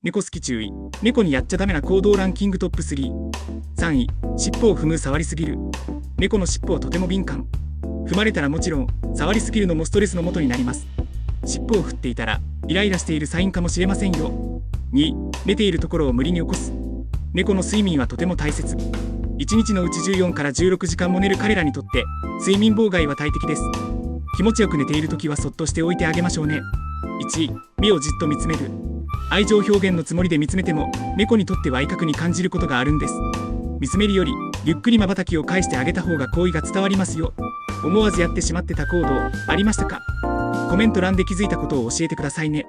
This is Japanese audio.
猫好き注意。猫にやっちゃダメな行動ランキングトップ3。3位、尻尾を踏む触りすぎる。猫の尻尾はとても敏感。踏まれたらもちろん、触りすぎるのもストレスの元になります。尻尾を振っていたら、イライラしているサインかもしれませんよ。2、寝ているところを無理に起こす。猫の睡眠はとても大切。1日のうち14から16時間も寝る彼らにとって、睡眠妨害は大敵です。気持ちよく寝ているときはそっとしておいてあげましょうね。1、目をじっと見つめる。愛情表現のつもりで見つめても、猫にとっては威嚇に感じることがあるんです。見つめるより、ゆっくり瞬きを返してあげた方が好意が伝わりますよ。思わずやってしまってた行動、ありましたか？コメント欄で気づいたことを教えてくださいね。